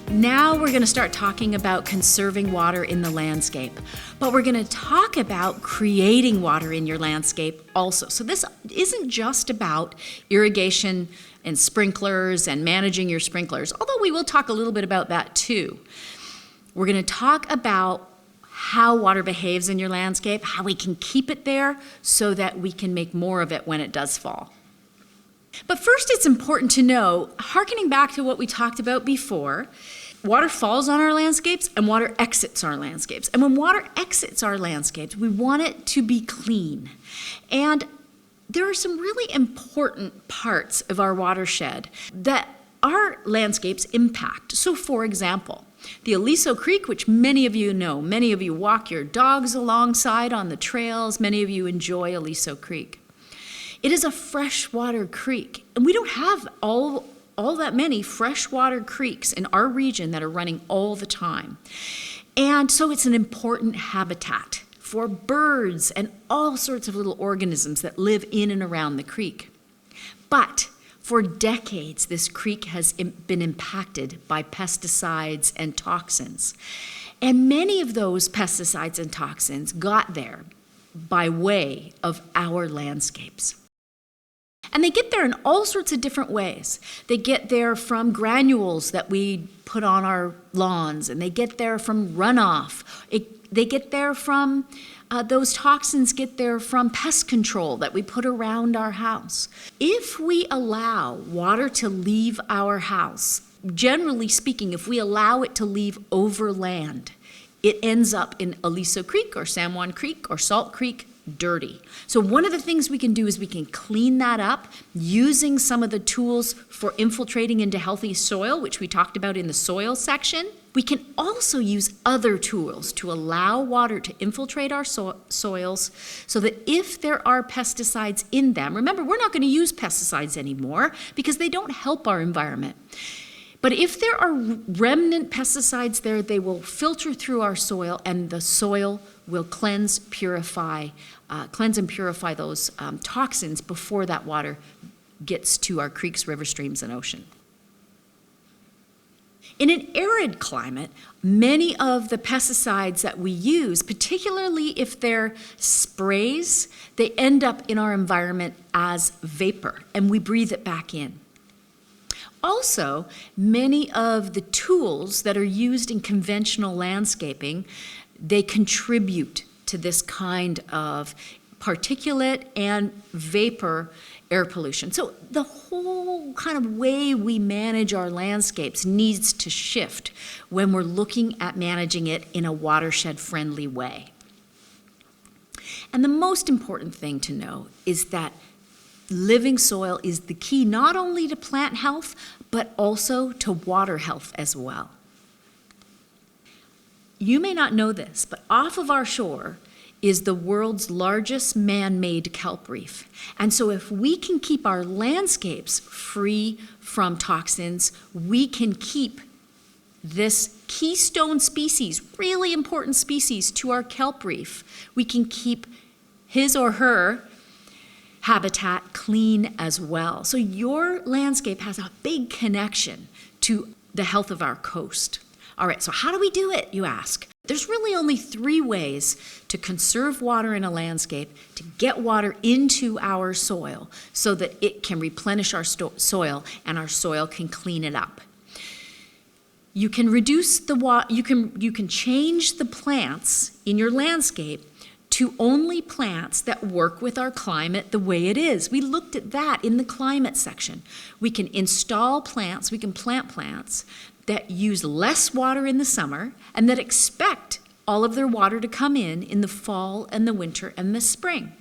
Now we're going to start talking about conserving water in the landscape, but we're going to talk about creating water in your landscape also. So this isn't just about irrigation and sprinklers and managing your sprinklers, although we will talk a little bit about that too. We're going to talk about how water behaves in your landscape, how we can keep it there so that we can make more of it when it does fall. But first, it's important to know, hearkening back to what we talked about before, water falls on our landscapes and water exits our landscapes. And when water exits our landscapes, we want it to be clean. And there are some really important parts of our watershed that our landscapes impact. So for example, the Aliso Creek, which many of you know, many of you walk your dogs alongside on the trails, many of you enjoy Aliso Creek. It is a freshwater creek, and we don't have all that many freshwater creeks in our region that are running all the time. And so it's an important habitat for birds and all sorts of little organisms that live in and around the creek. But for decades, this creek has been impacted by pesticides and toxins. And many of those pesticides and toxins got there by way of our landscapes. And they get there in all sorts of different ways. They get there from granules that we put on our lawns, and they get there from runoff. They get there from, those toxins get there from pest control that we put around our house. If we allow water to leave our house, generally speaking, if we allow it to leave overland, it ends up in Aliso Creek or San Juan Creek or Salt Creek dirty. So one of the things we can do is we can clean that up using some of the tools for infiltrating into healthy soil, which we talked about in the soil section. We can also use other tools to allow water to infiltrate our soils so that if there are pesticides in them, remember, we're not going to use pesticides anymore because they don't help our environment. But if there are remnant pesticides there, they will filter through our soil, and the soil will cleanse and purify those toxins before that water gets to our creeks, rivers, streams, and ocean. In an arid climate, many of the pesticides that we use, particularly if they're sprays, they end up in our environment as vapor, and we breathe it back in. Also, many of the tools that are used in conventional landscaping, they contribute to this kind of particulate and vapor air pollution. So the whole kind of way we manage our landscapes needs to shift when we're looking at managing it in a watershed-friendly way. And the most important thing to know is that living soil is the key not only to plant health, but also to water health as well. You may not know this, but off of our shore is the world's largest man-made kelp reef. And so if we can keep our landscapes free from toxins, we can keep this keystone species, really important species to our kelp reef. We can keep his or her habitat clean as well. So your landscape has a big connection to the health of our coast. All right, so how do we do it, you ask? There's really only 3 ways to conserve water in a landscape, to get water into our soil so that it can replenish our soil and our soil can clean it up. You can reduce the water, you can change the plants in your landscape to only plants that work with our climate the way it is. We looked at that in the climate section. We can install plants, we can plant plants that use less water in the summer and that expect all of their water to come in the fall and the winter and the spring.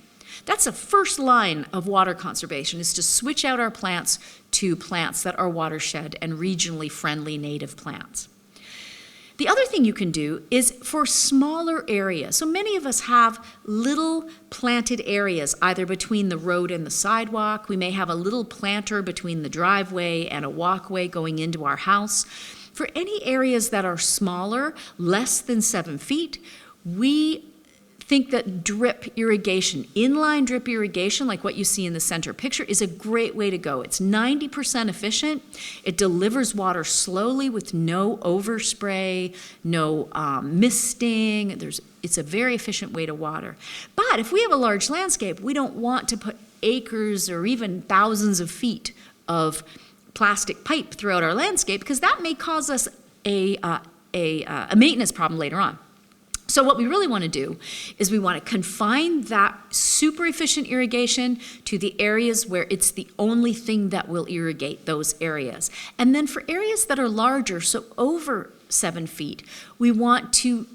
That's the first line of water conservation, is to switch out our plants to plants that are watershed and regionally friendly native plants. The other thing you can do is for smaller areas. So many of us have little planted areas either between the road and the sidewalk. We may have a little planter between the driveway and a walkway going into our house. For any areas that are smaller, less than 7 feet, we think that drip irrigation, inline drip irrigation, like what you see in the center picture, is a great way to go. It's 90% efficient. It delivers water slowly with no overspray, no misting. It's a very efficient way to water. But if we have a large landscape, we don't want to put acres or even thousands of feet of plastic pipe throughout our landscape, because that may cause us a maintenance problem later on. So what we really want to do is we want to confine that super efficient irrigation to the areas where it's the only thing that will irrigate those areas. And then for areas that are larger, so over 7 feet, we want to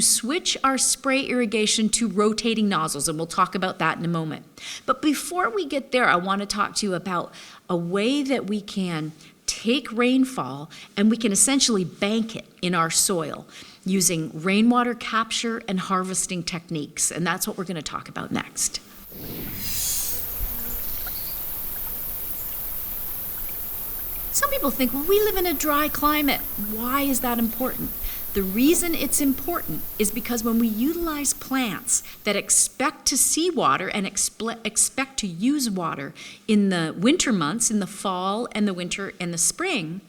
switch our spray irrigation to rotating nozzles, and we'll talk about that in a moment. But before we get there, I want to talk to you about a way that we can take rainfall and we can essentially bank it in our soil using rainwater capture and harvesting techniques, and that's what we're going to talk about next. Some people think, well, we live in a dry climate. Why is that important? The reason it's important is because when we utilize plants that expect to see water and expect to use water in the winter months, in the fall and the winter and the spring,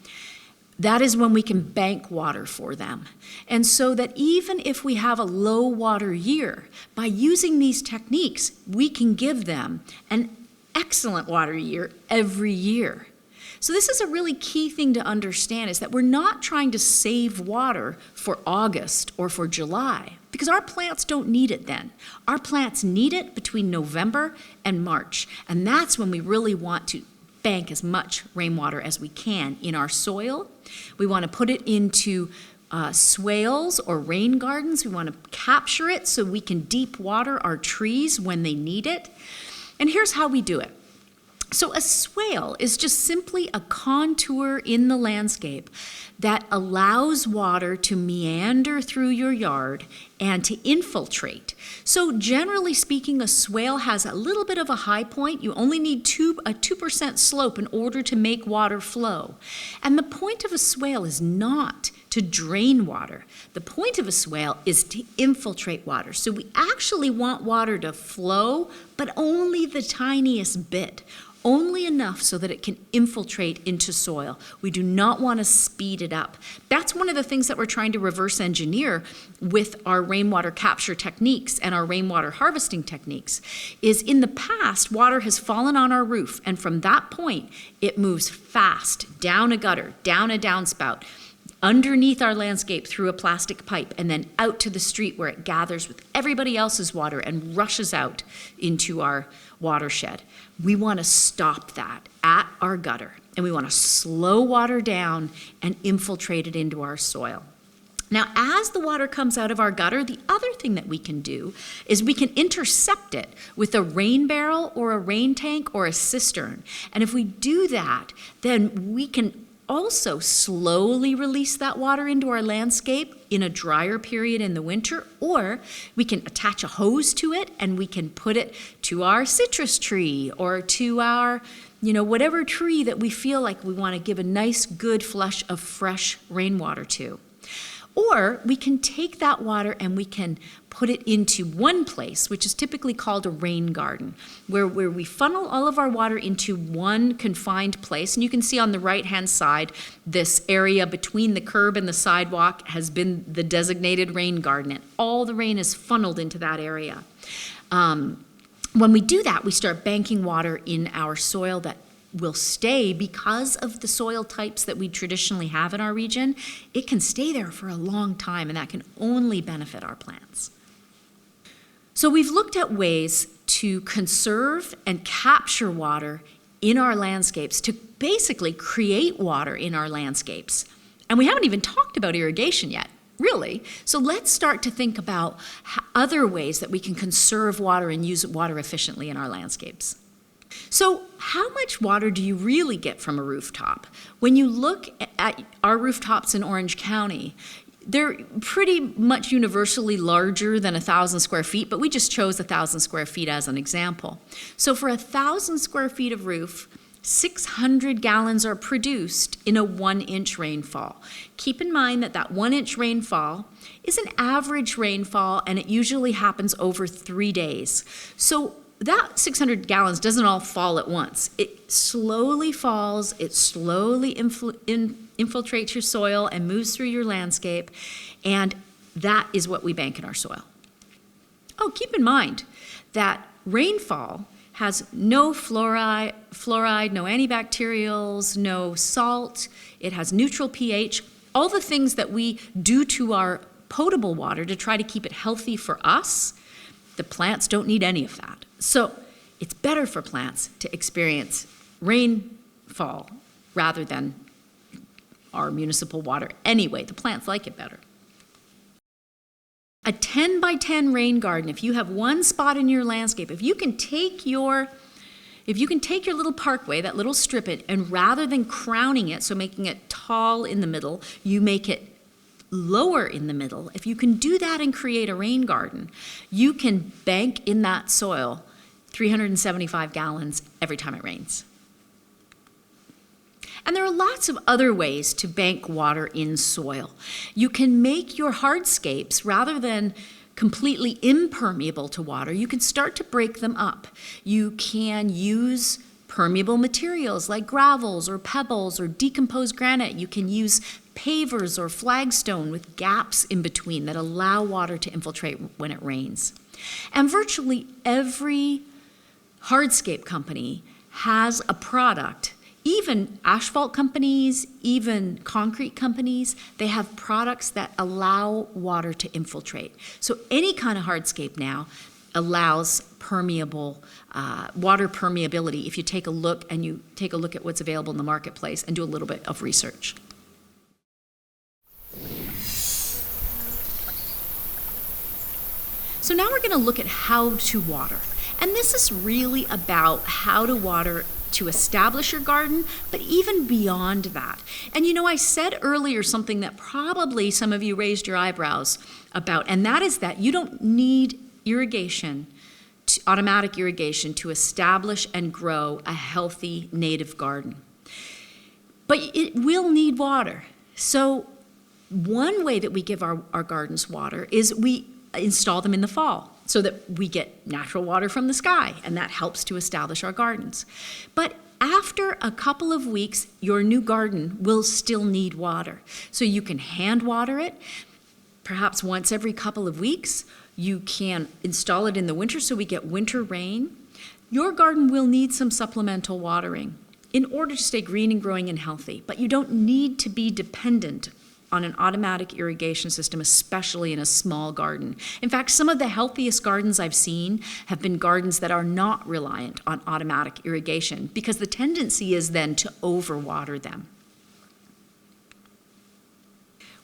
that is when we can bank water for them. And so that even if we have a low water year, by using these techniques, we can give them an excellent water year every year. So this is a really key thing to understand, is that we're not trying to save water for August or for July, because our plants don't need it then. Our plants need it between November and March, and that's when we really want to bank as much rainwater as we can in our soil. We want to put it into swales or rain gardens. We want to capture it so we can deep water our trees when they need it. And here's how we do it. So a swale is just simply a contour in the landscape that allows water to meander through your yard and to infiltrate. So generally speaking, a swale has a little bit of a high point. You only need a 2% slope in order to make water flow. And the point of a swale is not to drain water. The point of a swale is to infiltrate water. So we actually want water to flow, but only the tiniest bit. Only enough so that it can infiltrate into soil. We do not want to speed it up. That's one of the things that we're trying to reverse engineer with our rainwater capture techniques and our rainwater harvesting techniques, is in the past, water has fallen on our roof, and from that point, it moves fast down a gutter, down a downspout, underneath our landscape through a plastic pipe, and then out to the street where it gathers with everybody else's water and rushes out into our watershed. We want to stop that at our gutter, and we want to slow water down and infiltrate it into our soil. Now, as the water comes out of our gutter, the other thing that we can do is we can intercept it with a rain barrel or a rain tank or a cistern. And if we do that, then we can also slowly release that water into our landscape in a drier period in the winter, or we can attach a hose to it and we can put it to our citrus tree or to our, whatever tree that we feel like we want to give a nice good flush of fresh rainwater to. Or we can take that water and we can put it into one place, which is typically called a rain garden, where we funnel all of our water into one confined place. And you can see on the right-hand side, this area between the curb and the sidewalk has been the designated rain garden, and all the rain is funneled into that area. When we do that, we start banking water in our soil that will stay because of the soil types that we traditionally have in our region. It can stay there for a long time, and that can only benefit our plants. So we've looked at ways to conserve and capture water in our landscapes to basically create water in our landscapes. And we haven't even talked about irrigation yet, really. So let's start to think about other ways that we can conserve water and use water efficiently in our landscapes. So how much water do you really get from a rooftop? When you look at our rooftops in Orange County, they're pretty much universally larger than 1,000 square feet, but we just chose 1,000 square feet as an example. So for 1,000 square feet of roof, 600 gallons are produced in a 1-inch rainfall. Keep in mind that that 1-inch rainfall is an average rainfall, and it usually happens over 3 days. So that 600 gallons doesn't all fall at once. It slowly falls, it slowly infiltrates your soil and moves through your landscape, and that is what we bank in our soil. Oh, keep in mind that rainfall has no fluoride, no antibacterials, no salt. It has neutral pH. All the things that we do to our potable water to try to keep it healthy for us, the plants don't need any of that. So it's better for plants to experience rainfall rather than our municipal water. Anyway, the plants like it better. A 10 by 10 rain garden, if you have one spot in your landscape, if you can take your little parkway, that little strip it, and rather than crowning it, so making it tall in the middle, you make it lower in the middle. If you can do that and create a rain garden, you can bank in that soil 375 gallons every time it rains. And there are lots of other ways to bank water in soil. You can make your hardscapes, rather than completely impermeable to water, you can start to break them up. You can use permeable materials like gravels or pebbles or decomposed granite. You can use pavers or flagstone with gaps in between that allow water to infiltrate when it rains. And virtually every hardscape company has a product. Even asphalt companies, even concrete companies, they have products that allow water to infiltrate. So any kind of hardscape now allows permeable, water permeability if you take a look at what's available in the marketplace and do a little bit of research. So now we're going to look at how to water. And this is really about how to water to establish your garden, but even beyond that. And you know, I said earlier something that probably some of you raised your eyebrows about, and that is that you don't need automatic irrigation to establish and grow a healthy native garden. But it will need water. So one way that we give our gardens water is we install them in the fall, so that we get natural water from the sky, and that helps to establish our gardens. But after a couple of weeks, your new garden will still need water. So you can hand water it, perhaps once every couple of weeks. You can install it in the winter so we get winter rain. Your garden will need some supplemental watering in order to stay green and growing and healthy, but you don't need to be dependent on an automatic irrigation system, especially in a small garden. In fact, some of the healthiest gardens I've seen have been gardens that are not reliant on automatic irrigation, because the tendency is then to overwater them.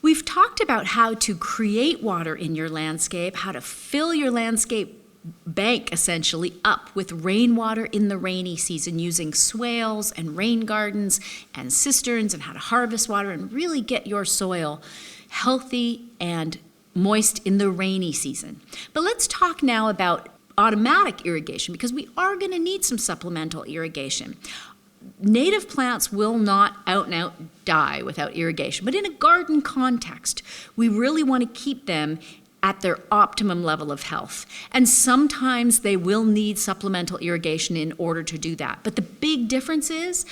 We've talked about how to create water in your landscape, how to fill your landscape bank essentially up with rainwater in the rainy season using swales and rain gardens and cisterns, and how to harvest water and really get your soil healthy and moist in the rainy season. But let's talk now about automatic irrigation, because we are going to need some supplemental irrigation. Native plants will not out and out die without irrigation, but in a garden context, we really want to keep them at their optimum level of health. And sometimes they will need supplemental irrigation in order to do that. But the big difference is,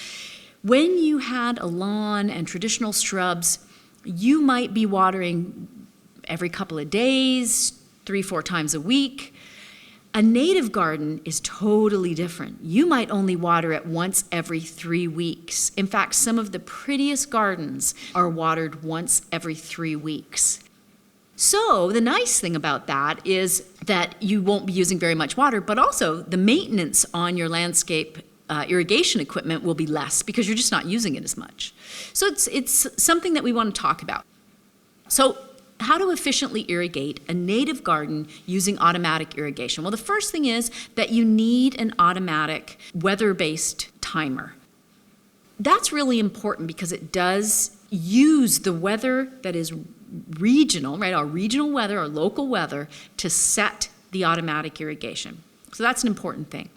when you had a lawn and traditional shrubs, you might be watering every couple of days, 3-4 times a week. A native garden is totally different. You might only water it once every 3 weeks. In fact, some of the prettiest gardens are watered once every 3 weeks. So the nice thing about that is that you won't be using very much water, but also the maintenance on your landscape irrigation equipment will be less, because you're just not using it as much. So it's something that we want to talk about. So how to efficiently irrigate a native garden using automatic irrigation? Well, the first thing is that you need an automatic weather-based timer. That's really important because it does use the weather that is regional, right? Our regional weather, our local weather, to set the automatic irrigation. So that's an important thing.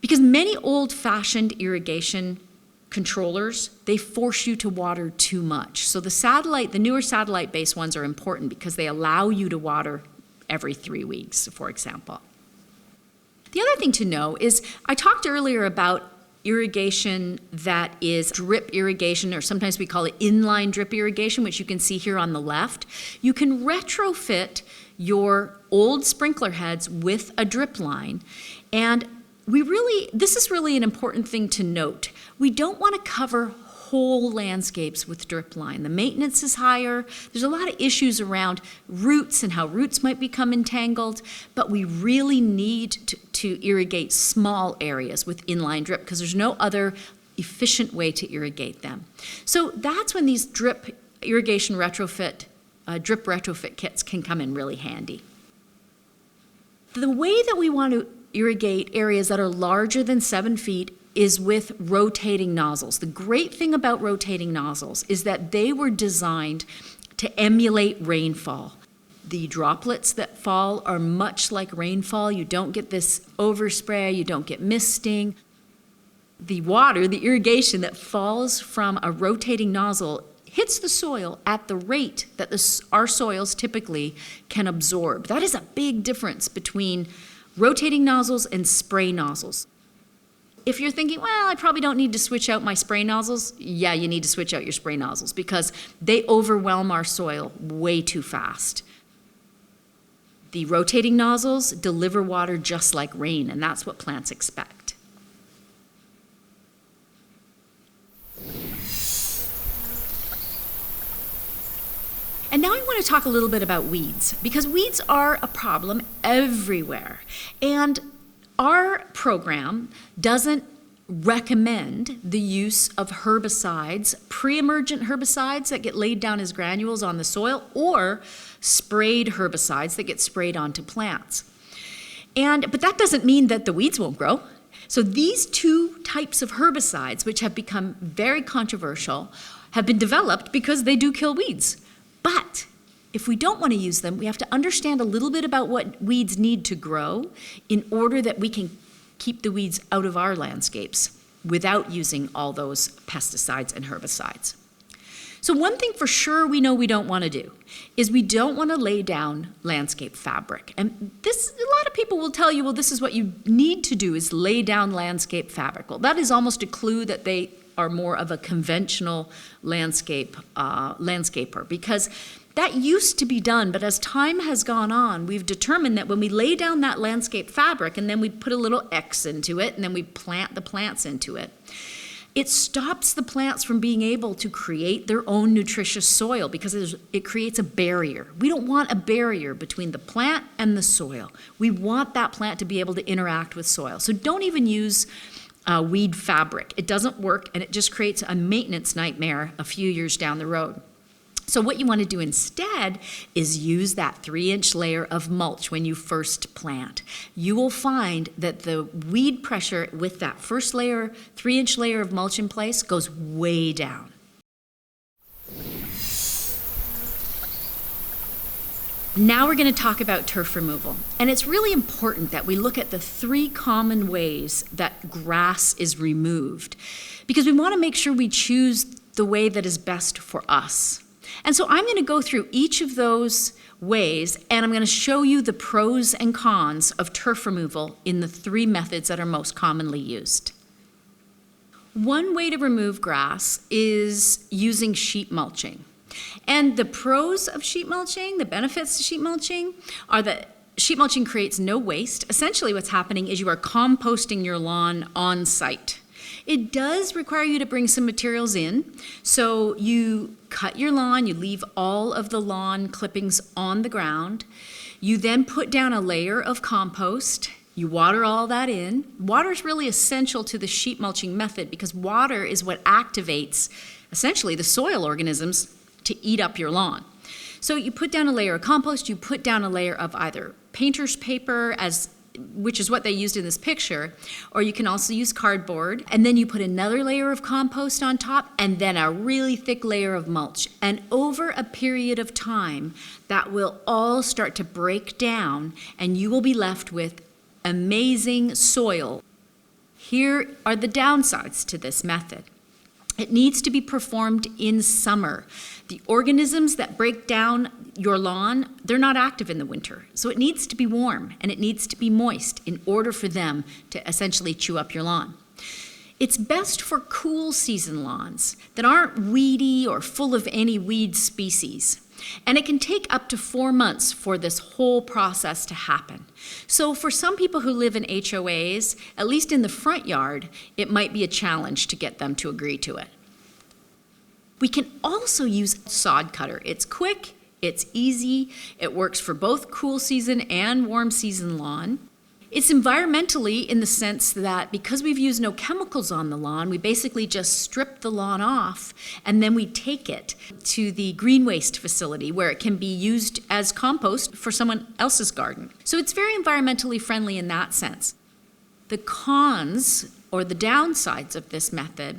Because many old-fashioned irrigation controllers, they force you to water too much. So the newer satellite-based ones are important because they allow you to water every 3 weeks, for example. The other thing to know is I talked earlier about irrigation that is drip irrigation, or sometimes we call it inline drip irrigation, which you can see here on the left. You can retrofit your old sprinkler heads with a drip line, and this is really an important thing to note. We don't want to cover whole landscapes with drip line. The maintenance is higher. There's a lot of issues around roots and how roots might become entangled, but we really need to irrigate small areas with inline drip because there's no other efficient way to irrigate them. So that's when these drip irrigation drip retrofit kits can come in really handy. The way that we want to irrigate areas that are larger than 7 feet is with rotating nozzles. The great thing about rotating nozzles is that they were designed to emulate rainfall. The droplets that fall are much like rainfall. You don't get this overspray, you don't get misting. The water, the irrigation that falls from a rotating nozzle hits the soil at the rate that our soils typically can absorb. That is a big difference between rotating nozzles and spray nozzles. If you're thinking, well, I probably don't need to switch out my spray nozzles, yeah, you need to switch out your spray nozzles because they overwhelm our soil way too fast. The rotating nozzles deliver water just like rain, and that's what plants expect. And now I want to talk a little bit about weeds, because weeds are a problem everywhere. And our program doesn't recommend the use of herbicides, pre-emergent herbicides that get laid down as granules on the soil, or sprayed herbicides that get sprayed onto plants. But that doesn't mean that the weeds won't grow. So these two types of herbicides, which have become very controversial, have been developed because they do kill weeds. But if we don't want to use them, we have to understand a little bit about what weeds need to grow in order that we can keep the weeds out of our landscapes without using all those pesticides and herbicides. So one thing for sure we know we don't want to do is we don't want to lay down landscape fabric. And a lot of people will tell you, well, this is what you need to do is lay down landscape fabric. Well, that is almost a clue that they are more of a conventional landscaper, because that used to be done, but as time has gone on, we've determined that when we lay down that landscape fabric and then we put a little X into it and then we plant the plants into it, it stops the plants from being able to create their own nutritious soil because it creates a barrier. We don't want a barrier between the plant and the soil. We want that plant to be able to interact with soil. So don't even use weed fabric. It doesn't work, and it just creates a maintenance nightmare a few years down the road. So what you want to do instead is use that 3-inch layer of mulch when you first plant. You will find that the weed pressure with that first layer, 3-inch layer of mulch in place, goes way down. Now we're going to talk about turf removal. And it's really important that we look at the 3 common ways that grass is removed, because we want to make sure we choose the way that is best for us. And so I'm going to go through each of those ways, and I'm going to show you the pros and cons of turf removal in the 3 methods that are most commonly used. One way to remove grass is using sheet mulching. And the pros of sheet mulching, the benefits to sheet mulching, are that sheet mulching creates no waste. Essentially what's happening is you are composting your lawn on site. It does require you to bring some materials in. So you cut your lawn, you leave all of the lawn clippings on the ground. You then put down a layer of compost. You water all that in. Water is really essential to the sheet mulching method because water is what activates essentially the soil organisms to eat up your lawn. So you put down a layer of compost, you put down a layer of either painter's paper, which is what they used in this picture, or you can also use cardboard, and then you put another layer of compost on top, and then a really thick layer of mulch. And over a period of time, that will all start to break down, and you will be left with amazing soil. Here are the downsides to this method. It needs to be performed in summer. The organisms that break down your lawn, they're not active in the winter. So it needs to be warm and it needs to be moist in order for them to essentially chew up your lawn. It's best for cool season lawns that aren't weedy or full of any weed species. And it can take up to 4 months for this whole process to happen. So for some people who live in HOAs, at least in the front yard, it might be a challenge to get them to agree to it. We can also use a sod cutter. It's quick, it's easy, it works for both cool season and warm season lawn. It's environmentally in the sense that because we've used no chemicals on the lawn, we basically just strip the lawn off and then we take it to the green waste facility where it can be used as compost for someone else's garden. So it's very environmentally friendly in that sense. The cons or the downsides of this method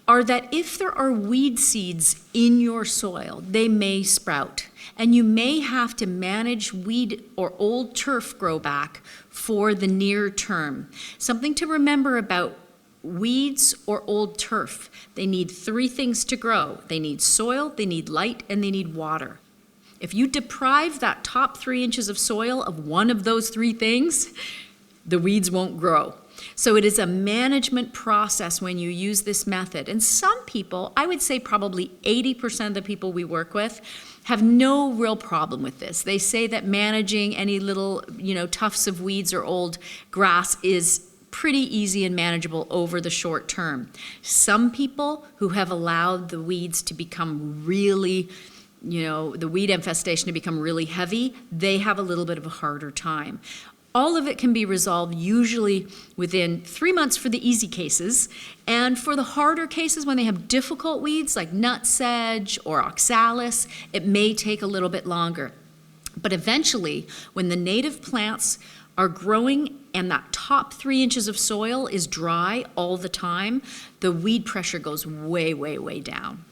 are that if there are weed seeds in your soil, they may sprout. And you may have to manage weed or old turf grow back for the near term. Something to remember about weeds or old turf: they need 3 things to grow. They need soil, they need light, and they need water. If you deprive that top 3 inches of soil of one of those 3 things, the weeds won't grow. So it is a management process when you use this method. And some people, I would say probably 80% of the people we work with, have no real problem with this. They say that managing any little, tufts of weeds or old grass is pretty easy and manageable over the short term. Some people who have allowed the weeds to become really, the weed infestation to become really heavy, they have a little bit of a harder time. All of it can be resolved usually within 3 months for the easy cases, and for the harder cases when they have difficult weeds like nutsedge or oxalis, it may take a little bit longer. But eventually, when the native plants are growing and that top 3 inches of soil is dry all the time, the weed pressure goes way, way, way down.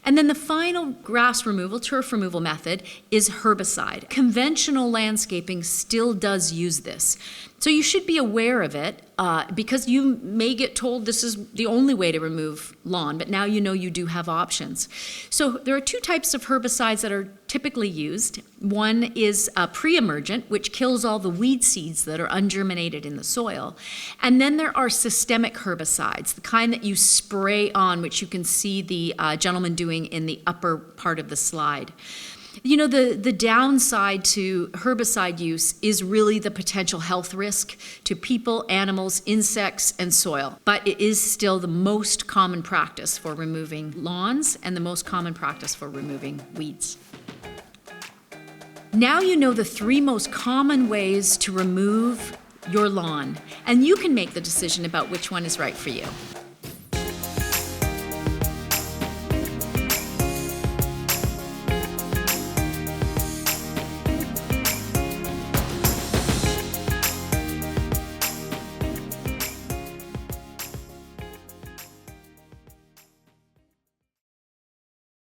And then the final grass removal, turf removal method is herbicide. Conventional landscaping still does use this. So you should be aware of it because you may get told this is the only way to remove lawn, but now you know you do have options. So there are 2 types of herbicides that are typically used. One is pre-emergent, which kills all the weed seeds that are ungerminated in the soil. And then there are systemic herbicides, the kind that you spray on, which you can see the gentleman doing in the upper part of the slide. The downside to herbicide use is really the potential health risk to people, animals, insects, and soil. But it is still the most common practice for removing lawns and the most common practice for removing weeds. Now you know the 3 most common ways to remove your lawn, and you can make the decision about which one is right for you.